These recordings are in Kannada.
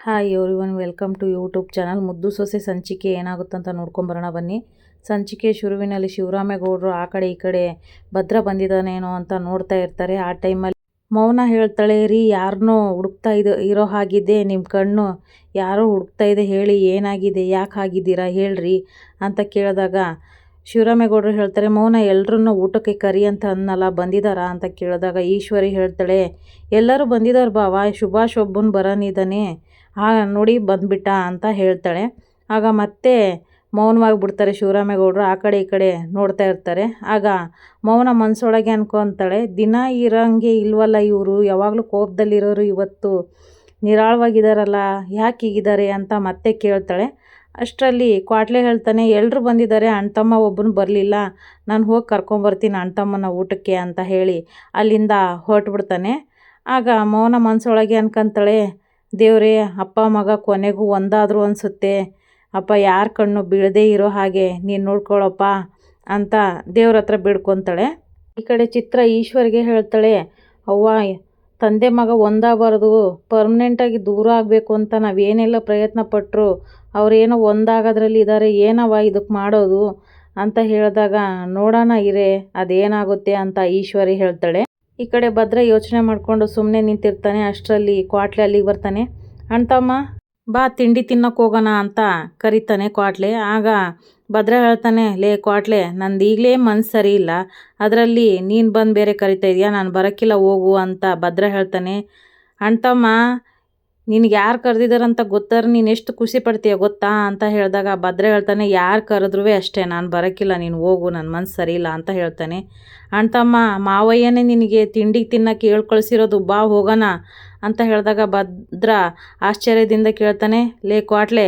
Hi everyone, welcome to YouTube channel. ಮುದ್ದು ಸೊಸೆ ಸಂಚಿಕೆ ಏನಾಗುತ್ತಂತ ನೋಡ್ಕೊಂಬರೋಣ ಬನ್ನಿ. ಸಂಚಿಕೆ ಶುರುವಿನಲ್ಲಿ ಶಿವರಾಮೇಗೌಡರು ಆ ಕಡೆ ಈ ಕಡೆ ಭದ್ರ ಬಂದಿದ್ದಾನೇನೋ ಅಂತ ನೋಡ್ತಾ ಇರ್ತಾರೆ. ಆ ಟೈಮಲ್ಲಿ ಮೌನ ಹೇಳ್ತಾಳೆ, ರೀ ಯಾರನ್ನೋ ಹುಡುಕ್ತಾ ಇರೋ ಹಾಗಿದೆ, ನಿಮ್ಮ ಕಣ್ಣು ಯಾರೋ ಹುಡುಕ್ತಾ ಇದೆ, ಹೇಳಿ ಏನಾಗಿದೆ, ಯಾಕೆ ಹಾಗಿದ್ದೀರಾ ಹೇಳ್ರಿ ಅಂತ ಕೇಳಿದಾಗ ಶಿವರಾಮೇಗೌಡರು ಹೇಳ್ತಾರೆ, ಮೌನ ಎಲ್ರನ್ನೂ ಊಟಕ್ಕೆ ಕರಿ ಅಂತ ಅನ್ನಲ್ಲ, ಬಂದಿದ್ದಾರಾ ಅಂತ ಕೇಳಿದಾಗ ಈಶ್ವರಿ ಹೇಳ್ತಾಳೆ, ಎಲ್ಲರೂ ಬಂದಿದ್ದಾರೆ ಬಾವ, ಸುಭಾಷ್ ಒಬ್ಬನು ಬರೋನಿದ್ದಾನೆ, ನೋಡಿ ಬಂದ್ಬಿಟ್ಟ ಅಂತ ಹೇಳ್ತಾಳೆ. ಆಗ ಮತ್ತೆ ಮೌನವಾಗಿ ಬಿಡ್ತಾರೆ ಶಿವರಾಮೇಗೌಡರು. ಆ ಕಡೆ ಈ ಕಡೆ ನೋಡ್ತಾ ಇರ್ತಾರೆ. ಆಗ ಮೌನ ಮನಸ್ಸೊಳಗೆ ಅನ್ಕೊತಾಳೆ, ದಿನ ಇರೋಂಗೆ ಇಲ್ವಲ್ಲ ಇವರು, ಯಾವಾಗಲೂ ಕೋಪದಲ್ಲಿರೋರು ಇವತ್ತು ನಿರಾಳವಾಗಿದ್ದಾರಲ್ಲ, ಯಾಕೆ ಹೀಗಿದ್ದಾರೆ ಅಂತ ಮತ್ತೆ ಕೇಳ್ತಾಳೆ. ಅಷ್ಟರಲ್ಲಿ ಕ್ವಾಟ್ಲೆ ಹೇಳ್ತಾನೆ, ಎಲ್ಲರೂ ಬಂದಿದ್ದಾರೆ, ಅಣ್ತಮ್ಮ ಒಬ್ಬನು ಬರಲಿಲ್ಲ, ನಾನು ಹೋಗಿ ಕರ್ಕೊಂಬರ್ತೀನಿ ಅಣ್ತಮ್ಮನ ಊಟಕ್ಕೆ ಅಂತ ಹೇಳಿ ಅಲ್ಲಿಂದ ಹೊರಟ್ಬಿಡ್ತಾನೆ. ಆಗ ಮೌನ ಮನಸ್ಸೊಳಗೆ ಅನ್ಕೊಂತಾಳೆ, ದೇವ್ರೇ, ಅಪ್ಪ ಮಗ ಕೊನೆಗೂ ಒಂದಾದರೂ ಅನಿಸುತ್ತೆ, ಅಪ್ಪ ಯಾರ ಕಣ್ಣು ಬೀಳದೇ ಇರೋ ಹಾಗೆ ನೀನು ನೋಡ್ಕೊಳಪ್ಪ ಅಂತ ದೇವ್ರ ಹತ್ರ ಬೇಡ್ಕೊತಾಳೆ. ಈ ಕಡೆ ಚಿತ್ರ ಈಶ್ವರ್ಗೆ ಹೇಳ್ತಾಳೆ, ಅವ್ವ, ತಂದೆ ಮಗ ಒಂದಾಗಬಾರ್ದು, ಪರ್ಮನೆಂಟಾಗಿ ದೂರ ಆಗಬೇಕು ಅಂತ ನಾವೇನೆಲ್ಲ ಪ್ರಯತ್ನ ಪಟ್ಟರು ಅವರೇನೋ ಒಂದಾಗೋದ್ರಲ್ಲಿ ಇದ್ದಾರೆ, ಏನವ ಇದಕ್ಕೆ ಮಾಡೋದು ಅಂತ ಹೇಳಿದಾಗ ನೋಡೋಣ ಇರೇ ಅದೇನಾಗುತ್ತೆ ಅಂತ ಈಶ್ವರಿ ಹೇಳ್ತಾಳೆ. ಈ ಕಡೆ ಭದ್ರ ಯೋಚನೆ ಮಾಡಿಕೊಂಡು ಸುಮ್ಮನೆ ನಿಂತಿರ್ತಾನೆ. ಅಷ್ಟರಲ್ಲಿ ಕ್ವಾಟ್ಲೆ ಅಲ್ಲಿಗೆ ಬರ್ತಾನೆ. ಅಣ್ತಮ್ಮ ಬಾ ತಿಂಡಿ ತಿನ್ನೋಕೆ ಹೋಗೋಣ ಅಂತ ಕರೀತಾನೆ ಕ್ವಾಟ್ಲೆ. ಆಗ ಭದ್ರ ಹೇಳ್ತಾನೆ, ಲೇ ಕ್ವಾಟ್ಲೆ, ನಂದು ಈಗಲೇ ಮನಸ್ಸು ಸರಿ ಇಲ್ಲ, ಅದರಲ್ಲಿ ನೀನು ಬಂದು ಬೇರೆ ಕರಿತಾ ಇದೆಯಾ, ನಾನು ಬರೋಕ್ಕಿಲ್ಲ ಹೋಗು ಅಂತ ಭದ್ರ ಹೇಳ್ತಾನೆ. ಅಣ್ತಮ್ಮ, ನಿನಗೆ ಯಾರು ಕರೆದಿದ್ದಾರಂತ ಗೊತ್ತಾದ್ರೆ ನೀನು ಎಷ್ಟು ಖುಷಿ ಪಡ್ತೀಯ ಗೊತ್ತಾ ಅಂತ ಹೇಳಿದಾಗ ಭದ್ರ ಹೇಳ್ತಾನೆ, ಯಾರು ಕರೆದ್ರೂ ಅಷ್ಟೇ, ನಾನು ಬರೋಕ್ಕಿಲ್ಲ, ನೀನು ಹೋಗು, ನನ್ನ ಮನಸ್ಸು ಸರಿ ಇಲ್ಲ ಅಂತ ಹೇಳ್ತಾನೆ. ಅಣ್ತಮ್ಮ, ಮಾವಯ್ಯನೇ ನಿನಗೆ ತಿಂಡಿಗೆ ತಿನ್ನೋಕ್ಕೆ ಹೇಳ್ಕಳಿಸಿರೋದು, ಬಾ ಹೋಗೋಣ ಅಂತ ಹೇಳಿದಾಗ ಭದ್ರ ಆಶ್ಚರ್ಯದಿಂದ ಕೇಳ್ತಾನೆ, ಲೇ ಕ್ವಾಟ್ಲೆ,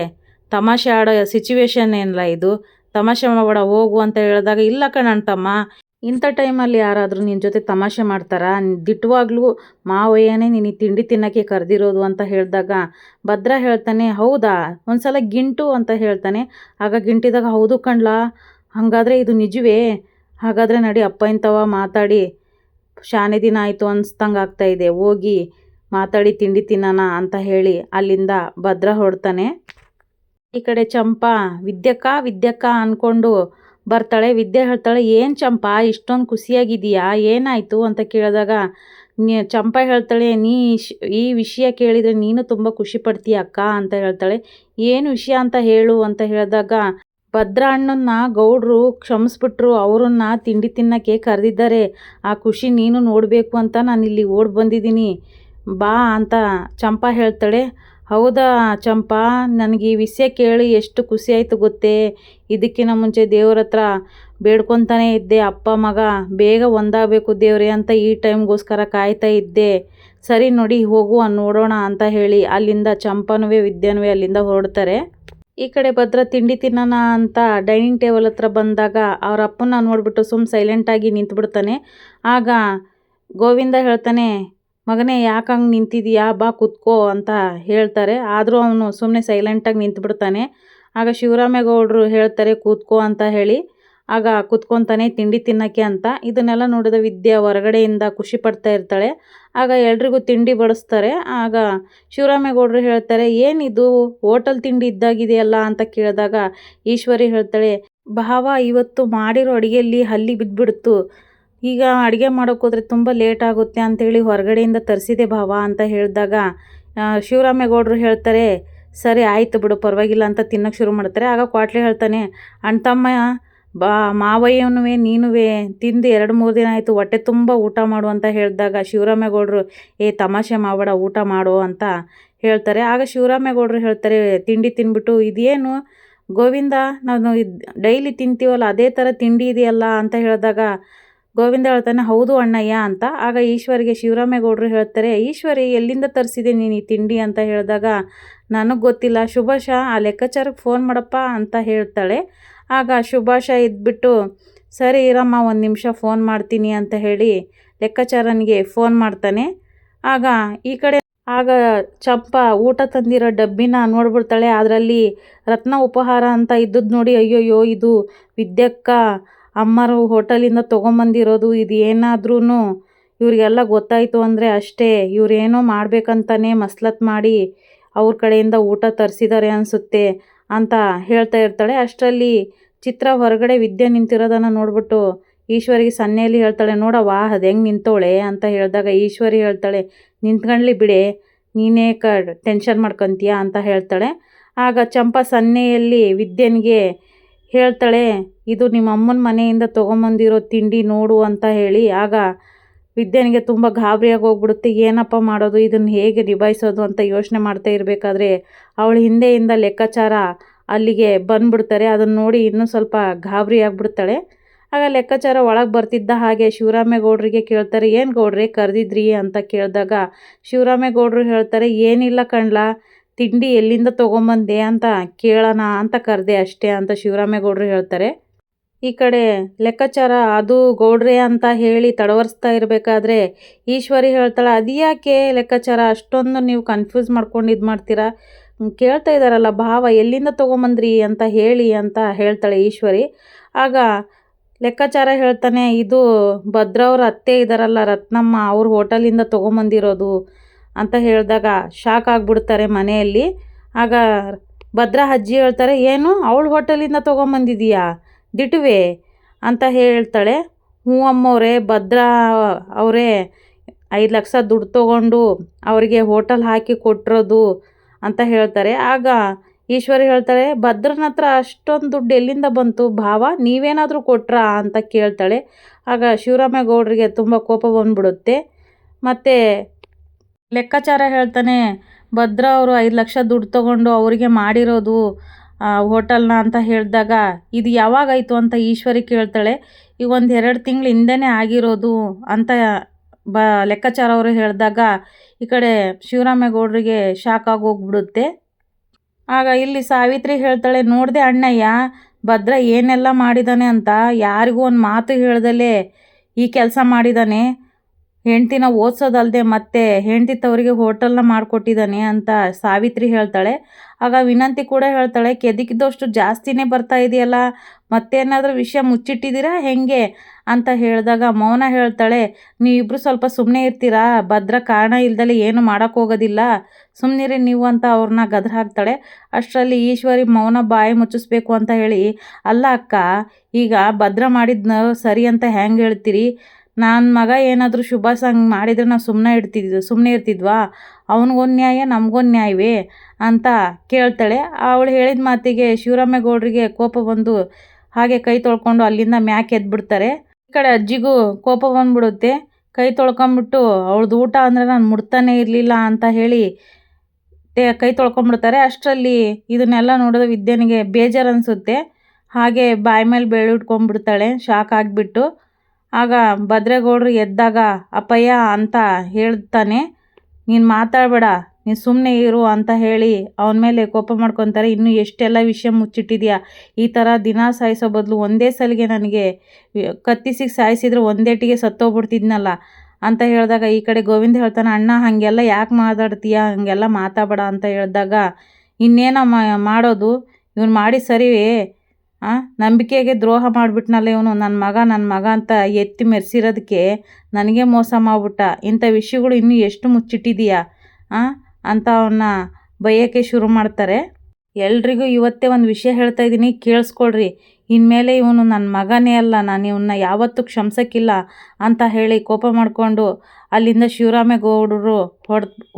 ತಮಾಷೆ ಆಡೋ ಸಿಚುವೇಶನ್ ಏನಿಲ್ಲ ಇದು, ತಮಾಷೆ ಮಾಡಬೇಡ ಹೋಗು ಅಂತ ಹೇಳಿದಾಗ, ಇಲ್ಲ ಕಣಣ್ತಮ್ಮ, ಇಂಥ ಟೈಮಲ್ಲಿ ಯಾರಾದರೂ ನಿನ್ನ ಜೊತೆ ತಮಾಷೆ ಮಾಡ್ತಾರಾ, ದಿಟ್ಟವಾಗ್ಲೂ ಮಾವಯ್ಯನೇ ನಿನಗೆ ತಿಂಡಿ ತಿನ್ನೋಕ್ಕೆ ಕರೆದಿರೋದು ಅಂತ ಹೇಳಿದಾಗ ಭದ್ರ ಹೇಳ್ತಾನೆ, ಹೌದಾ, ಒಂದು ಸಲ ಗಿಂಟು ಅಂತ ಹೇಳ್ತಾನೆ. ಆಗ ಗಿಂಟಿದಾಗ, ಹೌದು ಕಣ್ಲಾ, ಹಾಗಾದರೆ ಇದು ನಿಜವೇ, ಹಾಗಾದರೆ ನಡಿ ಅಪ್ಪ ಇಂಥವ ಮಾತಾಡಿ ಶಾನೆ ದಿನ ಆಯಿತು ಅನಿಸ್ದಂಗೆ ಆಗ್ತಾಯಿದೆ, ಹೋಗಿ ಮಾತಾಡಿ ತಿಂಡಿ ತಿನ್ನೋಣ ಅಂತ ಹೇಳಿ ಅಲ್ಲಿಂದ ಭದ್ರ ಹೊರಡ್ತಾನೆ. ಈ ಕಡೆ ಚಂಪಾ ವಿದ್ಯಕ್ಕ ಅಂದ್ಕೊಂಡು ಬರ್ತಾಳೆ. ವಿದ್ಯೆ ಹೇಳ್ತಾಳೆ, ಏನು ಚಂಪಾ ಇಷ್ಟೊಂದು ಖುಷಿಯಾಗಿದೆಯಾ, ಏನಾಯಿತು ಅಂತ ಕೇಳಿದಾಗ ಚಂಪಾ ಹೇಳ್ತಾಳೆ, ಈ ವಿಷಯ ಕೇಳಿದರೆ ನೀನು ತುಂಬ ಖುಷಿ ಪಡ್ತೀಯ ಅಕ್ಕ ಅಂತ ಹೇಳ್ತಾಳೆ. ಏನು ವಿಷಯ ಅಂತ ಹೇಳು ಅಂತ ಹೇಳಿದಾಗ, ಭದ್ರ ಅಣ್ಣನ ಗೌಡ್ರು ಕ್ಷಮಿಸ್ಬಿಟ್ರು, ಅವರನ್ನ ತಿಂಡಿ ತಿನ್ನೋಕ್ಕೆ ಕರೆದಿದ್ದಾರೆ, ಆ ಖುಷಿ ನೀನು ನೋಡಬೇಕು ಅಂತ ನಾನು ಇಲ್ಲಿ ಓಡಿ ಬಂದಿದ್ದೀನಿ, ಬಾ ಅಂತ ಚಂಪಾ ಹೇಳ್ತಾಳೆ. ಹೌದಾ ಚಂಪಾ, ನನಗೆ ಈ ವಿಷಯ ಕೇಳಿ ಎಷ್ಟು ಖುಷಿ ಆಯಿತು ಗೊತ್ತೇ, ಇದಕ್ಕಿಂತ ಮುಂಚೆ ದೇವ್ರ ಹತ್ರ ಬೇಡ್ಕೊತಾನೆ ಇದ್ದೆ, ಅಪ್ಪ ಮಗ ಬೇಗ ಒಂದಾಗಬೇಕು ದೇವ್ರೆ ಅಂತ ಈ ಟೈಮ್ಗೋಸ್ಕರ ಕಾಯ್ತಾ ಇದ್ದೆ, ಸರಿ ನೋಡಿ ಹೋಗುವ ನೋಡೋಣ ಅಂತ ಹೇಳಿ ಅಲ್ಲಿಂದ ಚಂಪಾನೂ ವಿದ್ಯಾನೂ ಅಲ್ಲಿಂದ ಹೊರಡ್ತಾರೆ. ಈ ಕಡೆ ಭದ್ರ ತಿಂಡಿ ತಿನ್ನೋಣ ಅಂತ ಡೈನಿಂಗ್ ಟೇಬಲ್ ಹತ್ರ ಬಂದಾಗ ಅವ್ರ ಅಪ್ಪನ ನೋಡಿಬಿಟ್ಟು ಸೈಲೆಂಟಾಗಿ ನಿಂತ್ಬಿಡ್ತಾನೆ. ಆಗ ಗೋವಿಂದ ಹೇಳ್ತಾನೆ, ಮಗನೇ ಯಾಕೆ ಹಂಗೆ ನಿಂತಿದೀಯಾ, ಬಾ ಕೂತ್ಕೋ ಅಂತ ಹೇಳ್ತಾರೆ. ಆದರೂ ಅವನು ಸುಮ್ಮನೆ ಸೈಲೆಂಟಾಗಿ ನಿಂತ್ಬಿಡ್ತಾನೆ. ಆಗ ಶಿವರಾಮೇಗೌಡರು ಹೇಳ್ತಾರೆ ಕೂತ್ಕೋ ಅಂತ ಹೇಳಿ. ಆಗ ಕೂತ್ಕೊತಾನೆ ತಿಂಡಿ ತಿನ್ನೋಕ್ಕೆ ಅಂತ. ಇದನ್ನೆಲ್ಲ ನೋಡಿದ ವಿದ್ಯಾ ಹೊರಗಡೆಯಿಂದ ಖುಷಿ ಪಡ್ತಾ ಇರ್ತಾಳೆ. ಆಗ ಎಲ್ರಿಗೂ ತಿಂಡಿ ಬಡಿಸ್ತಾರೆ. ಆಗ ಶಿವರಾಮೇಗೌಡರು ಹೇಳ್ತಾರೆ, ಏನಿದು ಹೋಟೆಲ್ ತಿಂಡಿ ಇದ್ದಾಗಿದೆಯಲ್ಲ ಅಂತ ಕೇಳಿದಾಗ ಈಶ್ವರಿ ಹೇಳ್ತಾಳೆ, ಭಾವ ಇವತ್ತು ಮಾಡಿರೋ ಅಡುಗೆಯಲ್ಲಿ ಹಲ್ಲಿ ಬಿದ್ದುಬಿಡ್ತು, ಈಗ ಅಡುಗೆ ಮಾಡೋಕೆ ಹೋದರೆ ತುಂಬ ಲೇಟ್ ಆಗುತ್ತೆ ಅಂಥೇಳಿ ಹೊರಗಡೆಯಿಂದ ತರಿಸಿದೆ ಭಾವ ಅಂತ ಹೇಳಿದಾಗ ಶಿವರಾಮೇಗೌಡರು ಹೇಳ್ತಾರೆ, ಸರಿ ಆಯಿತು ಬಿಡು ಪರವಾಗಿಲ್ಲ ಅಂತ ತಿನ್ನೋಕ್ಕೆ ಶುರು ಮಾಡ್ತಾರೆ. ಆಗ ಕ್ವಾಟ್ಲೆ ಹೇಳ್ತಾನೆ, ಅಣ್ತಮ್ಮ ಮಾವಯ್ಯನೂ ನೀನೂ ತಿಂದು 2-3 ದಿನ ಆಯಿತು, ಹೊಟ್ಟೆ ತುಂಬ ಊಟ ಮಾಡು ಅಂತ ಹೇಳಿದಾಗ ಶಿವರಾಮೇಗೌಡರು, ತಮಾಷೆ ಮಾಡಬೇಡ ಊಟ ಮಾಡು ಅಂತ ಹೇಳ್ತಾರೆ. ಆಗ ಶಿವರಾಮೇಗೌಡರು ಹೇಳ್ತಾರೆ ತಿಂಡಿ ತಿಂದ್ಬಿಟ್ಟು, ಇದೇನು ಗೋವಿಂದ, ನಾವು ಡೈಲಿ ತಿಂತೀವಲ್ಲ ಅದೇ ಥರ ತಿಂಡಿ ಇದೆಯಲ್ಲ ಅಂತ ಹೇಳಿದಾಗ ಗೋವಿಂದ ಹೇಳ್ತಾನೆ, ಹೌದು ಅಣ್ಣಯ್ಯ ಅಂತ. ಆಗ ಈಶ್ವರಿಗೆ ಶಿವರಾಮೇಗೌಡರು ಹೇಳ್ತಾರೆ, ಈಶ್ವರಿ ಎಲ್ಲಿಂದ ತರಿಸಿದೆ ನೀನು ಈ ತಿಂಡಿ ಅಂತ ಹೇಳಿದಾಗ ನನಗೆ ಗೊತ್ತಿಲ್ಲ, ಶುಭಾಷ ಆ ಲೆಕ್ಕಾಚಾರಕ್ಕೆ ಫೋನ್ ಮಾಡಪ್ಪ ಅಂತ ಹೇಳ್ತಾಳೆ. ಆಗ ಶುಭಾಷ ಇದ್ಬಿಟ್ಟು, ಸರಿ ಇರಮ್ಮ ಒಂದು ನಿಮಿಷ ಫೋನ್ ಮಾಡ್ತೀನಿ ಅಂತ ಹೇಳಿ ಲೆಕ್ಕಾಚಾರನಿಗೆ ಫೋನ್ ಮಾಡ್ತಾನೆ. ಆಗ ಈ ಕಡೆ ಚಂಪಾ ಊಟ ತಂದಿರೋ ಡಬ್ಬಿನ ನೋಡ್ಬಿಡ್ತಾಳೆ. ಅದರಲ್ಲಿ ರತ್ನ ಉಪಹಾರ ಅಂತ ಇದ್ದದ್ದು ನೋಡಿ, ಅಯ್ಯೋಯ್ಯೋ ಇದು ವಿದ್ಯಕ್ಕ ಅಮ್ಮರು ಹೋಟೆಲಿಂದ ತೊಗೊಂಬಂದಿರೋದು, ಇದು ಏನಾದ್ರೂ ಇವ್ರಿಗೆಲ್ಲ ಗೊತ್ತಾಯಿತು ಅಂದರೆ ಅಷ್ಟೇ, ಇವರೇನೋ ಮಾಡ್ಬೇಕಂತಾನೆ ಮಸ್ಲತ್ ಮಾಡಿ ಅವ್ರ ಕಡೆಯಿಂದ ಊಟ ತರಿಸಿದ್ದಾರೆ ಅನಿಸುತ್ತೆ ಅಂತ ಹೇಳ್ತಾ ಇರ್ತಾಳೆ. ಅಷ್ಟರಲ್ಲಿ ಚಿತ್ರ ಹೊರಗಡೆ ವಿದ್ಯೆ ನಿಂತಿರೋದನ್ನು ನೋಡ್ಬಿಟ್ಟು ಈಶ್ವರಿಗೆ ಸನ್ನೆಯಲ್ಲಿ ಹೇಳ್ತಾಳೆ, ನೋಡವ್ವ ಅದು ಹೆಂಗೆ ನಿಂತವಳೆ ಅಂತ ಹೇಳಿದಾಗ ಈಶ್ವರಿ ಹೇಳ್ತಾಳೆ, ನಿಂತ್ಕೊಳ್ಳಿ ಬಿಡೆ, ನೀನೇ ಟೆನ್ಷನ್ ಮಾಡ್ಕೊತೀಯ ಅಂತ ಹೇಳ್ತಾಳೆ. ಆಗ ಚಂಪಾ ಸನ್ನೆಯಲ್ಲಿ ವಿದ್ಯೆನಿಗೆ ಹೇಳ್ತಾಳೆ, ಇದು ನಿಮ್ಮ ಅಮ್ಮನ ಮನೆಯಿಂದ ತೊಗೊಂಬಂದಿರೋ ತಿಂಡಿ ನೋಡು ಅಂತ ಹೇಳಿ. ಆಗ ವಿದ್ಯೆನಿಗೆ ತುಂಬ ಗಾಬರಿಯಾಗಿ ಹೋಗ್ಬಿಡುತ್ತೆ. ಏನಪ್ಪ ಮಾಡೋದು, ಇದನ್ನು ಹೇಗೆ ನಿಭಾಯಿಸೋದು ಅಂತ ಯೋಚನೆ ಮಾಡ್ತಾ ಇರಬೇಕಾದ್ರೆ ಅವಳ ಹಿಂದೆಯಿಂದ ಲೆಕ್ಕಾಚಾರ ಅಲ್ಲಿಗೆ ಬಂದ್ಬಿಡ್ತಾರೆ. ಅದನ್ನು ನೋಡಿ ಇನ್ನೂ ಸ್ವಲ್ಪ ಗಾಬರಿ ಆಗಿಬಿಡ್ತಾಳೆ. ಆಗ ಲೆಕ್ಕಾಚಾರ ಒಳಗೆ ಬರ್ತಿದ್ದ ಹಾಗೆ ಶಿವರಾಮೇಗೌಡರಿಗೆ ಕೇಳ್ತಾರೆ, ಏನು ಗೌಡ್ರೆ ಕರೆದಿದ್ರಿ ಅಂತ ಕೇಳಿದಾಗ ಶಿವರಾಮೇಗೌಡರು ಹೇಳ್ತಾರೆ, ಏನಿಲ್ಲ ಕಣ್ಲಾ, ತಿಂಡಿ ಎಲ್ಲಿಂದ ತೊಗೊಂಬಂದೆ ಅಂತ ಕೇಳೋಣ ಅಂತ ಕರೆದೆ ಅಷ್ಟೇ ಅಂತ ಶಿವರಾಮೇಗೌಡರು ಹೇಳ್ತಾರೆ. ಈ ಕಡೆ ಲೆಕ್ಕಾಚಾರ ಅದು ಗೌಡ್ರೆ ಅಂತ ಹೇಳಿ ತಡವರಿಸ್ತಾ ಇರಬೇಕಾದ್ರೆ ಈಶ್ವರಿ ಹೇಳ್ತಾಳೆ, ಅದ್ಯಾಕೆ ಲೆಕ್ಕಾಚಾರ ಅಷ್ಟೊಂದು ನೀವು ಕನ್ಫ್ಯೂಸ್ ಮಾಡ್ಕೊಂಡು ಇದು ಮಾಡ್ತೀರಾ, ಕೇಳ್ತಾ ಇದ್ದಾರಲ್ಲ ಭಾವ ಎಲ್ಲಿಂದ ತೊಗೊಂಬಂದ್ರಿ ಅಂತ ಹೇಳಿ ಅಂತ ಹೇಳ್ತಾಳೆ ಈಶ್ವರಿ. ಆಗ ಲೆಕ್ಕಾಚಾರ ಹೇಳ್ತಾನೆ, ಇದು ಭದ್ರವ್ರ ಅತ್ತೆ ಇದ್ದಾರಲ್ಲ ರತ್ನಮ್ಮ, ಅವ್ರ ಹೋಟೆಲಿಂದ ತೊಗೊಂಬಂದಿರೋದು ಅಂತ ಹೇಳಿದಾಗ ಶಾಕ್ ಆಗಿಬಿಡ್ತಾರೆ ಮನೆಯಲ್ಲಿ. ಆಗ ಭದ್ರಾ ಅಜ್ಜಿ ಹೇಳ್ತಾರೆ, ಏನು ಅವಳ ಹೋಟೆಲಿಂದ ತೊಗೊಂಬಂದಿದೀಯಾ ದಿಟುವೆ ಅಂತ ಹೇಳ್ತಾಳೆ. ಹ್ಞೂ ಅಮ್ಮವ್ರೆ, ಭದ್ರಾ ಅವರೇ 5 ಲಕ್ಷ ದುಡ್ಡು ತೊಗೊಂಡು ಅವರಿಗೆ ಹೋಟೆಲ್ ಹಾಕಿ ಕೊಟ್ಟಿರೋದು ಅಂತ ಹೇಳ್ತಾರೆ. ಆಗ ಈಶ್ವರಿ ಹೇಳ್ತಾಳೆ, ಭದ್ರನ ಹತ್ರ ಅಷ್ಟೊಂದು ದುಡ್ಡು ಎಲ್ಲಿಂದ ಬಂತು ಭಾವ, ನೀವೇನಾದರೂ ಕೊಟ್ರಾ ಅಂತ ಕೇಳ್ತಾಳೆ. ಆಗ ಶಿವರಾಮೇಗೌಡರಿಗೆ ತುಂಬ ಕೋಪ ಬಂದ್ಬಿಡುತ್ತೆ. ಮತ್ತು ಲೆಕ್ಕಾಚಾರ ಹೇಳ್ತಾನೆ, ಭದ್ರ ಅವರು 5 ಲಕ್ಷ ದುಡ್ಡು ತೊಗೊಂಡು ಅವರಿಗೆ ಮಾಡಿರೋದು ಹೋಟೆಲ್ನ ಅಂತ ಹೇಳಿದಾಗ ಇದು ಯಾವಾಗಾಯಿತು ಅಂತ ಈಶ್ವರಿ ಕೇಳ್ತಾಳೆ. ಈಗ 1-2 ತಿಂಗಳ ಹಿಂದೆನೇ ಆಗಿರೋದು ಅಂತ ಲೆಕ್ಕಾಚಾರ ಅವರು ಹೇಳಿದಾಗ ಈ ಕಡೆ ಶಿವರಾಮೇಗೌಡರಿಗೆ ಶಾಕ್ ಆಗೋಗ್ಬಿಡುತ್ತೆ. ಆಗ ಇಲ್ಲಿ ಸಾವಿತ್ರಿ ಹೇಳ್ತಾಳೆ, ನೋಡಿದೆ ಅಣ್ಣಯ್ಯ ಭದ್ರ ಏನೆಲ್ಲ ಮಾಡಿದ್ದಾನೆ ಅಂತ, ಯಾರಿಗೂ ಒಂದು ಮಾತು ಹೇಳ್ದಲೇ ಈ ಕೆಲಸ ಮಾಡಿದ್ದಾನೆ, ಹೆಂಡ್ತಿನ ಓದಿಸೋದಲ್ಲದೆ ಮತ್ತೆ ಹೆಂಡ್ತಿ ತವರಿಗೆ ಹೋಟೆಲ್ನ ಮಾಡಿಕೊಟ್ಟಿದ್ದಾನೆ ಅಂತ ಸಾವಿತ್ರಿ ಹೇಳ್ತಾಳೆ. ಆಗ ವಿನಂತಿ ಕೂಡ ಹೇಳ್ತಾಳೆ, ಕೆದಕಿದಷ್ಟು ಜಾಸ್ತಿನೇ ಬರ್ತಾ ಇದೆಯಲ್ಲ, ಮತ್ತೇನಾದರೂ ವಿಷಯ ಮುಚ್ಚಿಟ್ಟಿದ್ದೀರಾ ಹೆಂಗೆ ಅಂತ ಹೇಳಿದಾಗ ಮೌನ ಹೇಳ್ತಾಳೆ, ನೀವಿಬ್ಬರು ಸ್ವಲ್ಪ ಸುಮ್ಮನೆ ಇರ್ತೀರಾ, ಭದ್ರ ಕಾರಣ ಇಲ್ದಲೆ ಏನು ಮಾಡೋಕ್ಕೋಗೋದಿಲ್ಲ, ಸುಮ್ಮನಿರಿ ನೀವು ಅಂತ ಅವ್ರನ್ನ ಗದ್ರ ಹಾಕ್ತಾಳೆ. ಅಷ್ಟರಲ್ಲಿ ಈಶ್ವರಿ ಮೌನ ಬಾಯಿ ಮುಚ್ಚಿಸ್ಬೇಕು ಅಂತ ಹೇಳಿ, ಅಲ್ಲ ಅಕ್ಕ, ಈಗ ಭದ್ರ ಮಾಡಿದ್ನ ಸರಿ ಅಂತ ಹೆಂಗೆ ಹೇಳ್ತೀರಿ, ನನ್ನ ಮಗ ಏನಾದರೂ ಶುಭ ಸಂಗ್ ಮಾಡಿದರೆ ನಾವು ಸುಮ್ಮನೆ ಇರ್ತಿದ್ವಾ, ಅವನಿಗೊಂದು ನ್ಯಾಯ ನಮಗೊಂದು ನ್ಯಾಯವೇ ಅಂತ ಕೇಳ್ತಾಳೆ. ಅವಳು ಹೇಳಿದ ಮಾತಿಗೆ ಶಿವರಾಮೇಗೌಡರಿಗೆ ಕೋಪ ಬಂದು ಹಾಗೆ ಕೈ ತೊಳ್ಕೊಂಡು ಅಲ್ಲಿಂದ ಮ್ಯಾಕೆ ಎದ್ಬಿಡ್ತಾರೆ. ಈ ಕಡೆ ಅಜ್ಜಿಗೂ ಕೋಪ ಬಂದ್ಬಿಡುತ್ತೆ. ಕೈ ತೊಳ್ಕೊಂಬಿಟ್ಟು ಅವಳದು ಊಟ ಅಂದರೆ ನಾನು ಮುಡ್ತಾನೆ ಇರಲಿಲ್ಲ ಅಂತ ಹೇಳಿ ಕೈ ತೊಳ್ಕೊಂಬಿಡ್ತಾರೆ. ಅಷ್ಟರಲ್ಲಿ ಇದನ್ನೆಲ್ಲ ನೋಡಿದ ವಿದ್ಯೆನಿಗೆ ಬೇಜಾರು ಅನಿಸುತ್ತೆ. ಹಾಗೆ ಬಾಯಿ ಮೇಲೆ ಬೆಳ್ಳಿಟ್ಕೊಂಡ್ಬಿಡ್ತಾಳೆ ಶಾಕ್ ಆಗಿಬಿಟ್ಟು. ಆಗ ಭದ್ರೇಗೌಡರು ಎದ್ದಾಗ ಅಪ್ಪಯ್ಯ ಅಂತ ಹೇಳ್ತಾನೆ, ನೀನು ಮಾತಾಡಬೇಡ, ನೀನು ಸುಮ್ಮನೆ ಇರು ಅಂತ ಹೇಳಿ ಅವನ ಮೇಲೆ ಕೋಪ ಮಾಡ್ಕೊತಾರೆ. ಇನ್ನೂ ಎಷ್ಟೆಲ್ಲ ವಿಷಯ ಮುಚ್ಚಿಟ್ಟಿದೆಯಾ, ಈ ಥರ ದಿನ ಸಾಯಿಸೋ ಬದಲು ಒಂದೇ ಸಲಿಗೆ ನನಗೆ ಕತ್ತಿಸಿಗೆ ಸಾಯಿಸಿದ್ರೆ ಒಂದೇಟಿಗೆ ಸತ್ತೋಗ್ಬಿಡ್ತಿದ್ನಲ್ಲ ಅಂತ ಹೇಳಿದಾಗ ಈ ಕಡೆ ಗೋವಿಂದ ಹೇಳ್ತಾನೆ, ಅಣ್ಣ ಹಾಗೆಲ್ಲ ಯಾಕೆ ಮಾತಾಡ್ತೀಯ, ಹಾಗೆಲ್ಲ ಮಾತಾಡಬೇಡ ಅಂತ ಹೇಳಿದಾಗ ಇನ್ನೇನೋ ಮಾಡೋದು, ಇವನು ಮಾಡಿ ಸರಿವೇ, ನಂಬಿಕೆಗೆ ದ್ರೋಹ ಮಾಡಿಬಿಟ್ನಲ್ಲ ಇವನು, ನನ್ನ ಮಗ ಅಂತ ಎತ್ತಿ ಮೆರೆಸಿರೋದಕ್ಕೆ ನನಗೆ ಮೋಸ ಮಾಡಿಬಿಟ್ಟ, ಇಂಥ ವಿಷಯಗಳು ಇನ್ನೂ ಎಷ್ಟು ಮುಚ್ಚಿಟ್ಟಿದೀಯಾ ಅಂತ ಅವನ್ನ ಬೈಯೋಕ್ಕೆ ಶುರು ಮಾಡ್ತಾರೆ. ಎಲ್ರಿಗೂ ಇವತ್ತೇ ಒಂದು ವಿಷಯ ಹೇಳ್ತಾ ಇದ್ದೀನಿ, ಕೇಳಿಸ್ಕೊಳ್ರಿ, ಇನ್ಮೇಲೆ ಇವನು ನನ್ನ ಮಗನೇ ಅಲ್ಲ, ನಾನು ಇವನ್ನ ಯಾವತ್ತೂ ಕ್ಷಮಿಸೋಕ್ಕಿಲ್ಲ ಅಂತ ಹೇಳಿ ಕೋಪ ಮಾಡಿಕೊಂಡು ಅಲ್ಲಿಂದ ಶಿವರಾಮೇಗೌಡರು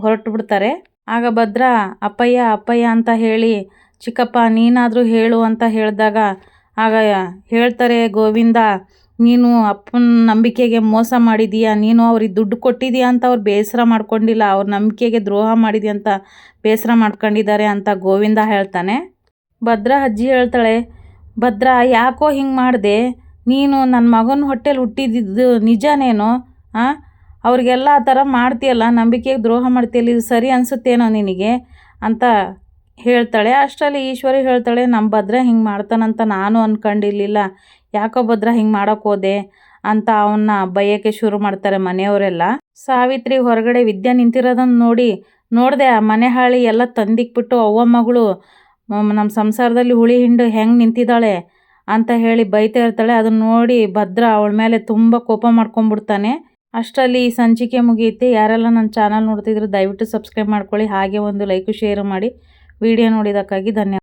ಹೊರಟು ಬಿಡ್ತಾರೆ. ಆಗ ಭದ್ರ ಅಪ್ಪಯ್ಯ ಅಂತ ಹೇಳಿ, ಚಿಕ್ಕಪ್ಪ ನೀನಾದರೂ ಹೇಳು ಅಂತ ಹೇಳಿದಾಗ ಆಗ ಹೇಳ್ತಾರೆ ಗೋವಿಂದ, ನೀನು ಅಪ್ಪನ ನಂಬಿಕೆಗೆ ಮೋಸ ಮಾಡಿದೀಯಾ, ನೀನು ಅವ್ರಿಗೆ ದುಡ್ಡು ಕೊಟ್ಟಿದೀಯಾ ಅಂತ ಅವ್ರು ಬೇಸರ ಮಾಡ್ಕೊಂಡಿಲ್ಲ, ಅವ್ರ ನಂಬಿಕೆಗೆ ದ್ರೋಹ ಮಾಡಿದೀಯ ಅಂತ ಬೇಸರ ಮಾಡ್ಕೊಂಡಿದ್ದಾರೆ ಅಂತ ಗೋವಿಂದ ಹೇಳ್ತಾನೆ. ಭದ್ರ ಅಜ್ಜಿ ಹೇಳ್ತಾಳೆ, ಭದ್ರ ಯಾಕೋ ಹಿಂಗೆ ಮಾಡಿದೆ, ನೀನು ನನ್ನ ಮಗನ ಹೊಟ್ಟೆಲಿ ಹುಟ್ಟಿದ್ದು ನಿಜನೇನೋ, ಅವ್ರಿಗೆಲ್ಲ ಆ ಥರ ಮಾಡ್ತೀಯಲ್ಲ, ನಂಬಿಕೆಗೆ ದ್ರೋಹ ಮಾಡ್ತೀಯಲ್ಲ, ಇದು ಸರಿ ಅನಿಸುತ್ತೇನೋ ನಿನಗೆ ಅಂತ ಹೇಳ್ತಾಳೆ. ಅಷ್ಟರಲ್ಲಿ ಈಶ್ವರಿ ಹೇಳ್ತಾಳೆ, ನಮ್ಮ ಭದ್ರ ಹಿಂಗೆ ಮಾಡ್ತಾನಂತ ನಾನು ಅಂದ್ಕೊಂಡಿರಲಿಲ್ಲ, ಯಾಕೋ ಭದ್ರ ಹಿಂಗೆ ಮಾಡೋಕ್ಕೆ ಹೋದೆ ಅಂತ ಅವನ್ನ ಬೈಯೋಕ್ಕೆ ಶುರು ಮಾಡ್ತಾರೆ ಮನೆಯವರೆಲ್ಲ. ಸಾವಿತ್ರಿ ಹೊರಗಡೆ ವಿದ್ಯೆ ನಿಂತಿರೋದನ್ನು ನೋಡಿದೆ ಆ ಮನೆ ಹಾಳಿ ಎಲ್ಲ ತಂದಿಕ್ಬಿಟ್ಟು ಅವ್ವ ಮಗಳು ನಮ್ಮ ಸಂಸಾರದಲ್ಲಿ ಹುಳಿ ಹಿಂಡು ಹೆಂಗೆ ನಿಂತಿದ್ದಾಳೆ ಅಂತ ಹೇಳಿ ಬೈತಾ ಇರ್ತಾಳೆ. ಅದನ್ನು ನೋಡಿ ಭದ್ರ ಅವಳ ಮೇಲೆ ತುಂಬ ಕೋಪ ಮಾಡ್ಕೊಂಡ್ಬಿಡ್ತಾನೆ. ಅಷ್ಟರಲ್ಲಿ ಈ ಸಂಚಿಕೆ ಮುಗಿಯುತ್ತೆ. ಯಾರೆಲ್ಲ ನನ್ನ ಚಾನಲ್ ನೋಡ್ತಿದ್ರು ದಯವಿಟ್ಟು ಸಬ್ಸ್ಕ್ರೈಬ್ ಮಾಡ್ಕೊಳ್ಳಿ. ಹಾಗೆ ಒಂದು ಲೈಕು ಶೇರ್ ಮಾಡಿ. ವಿಡಿಯೋ ನೋಡಿದ್ದಕ್ಕಾಗಿ ಧನ್ಯವಾದ.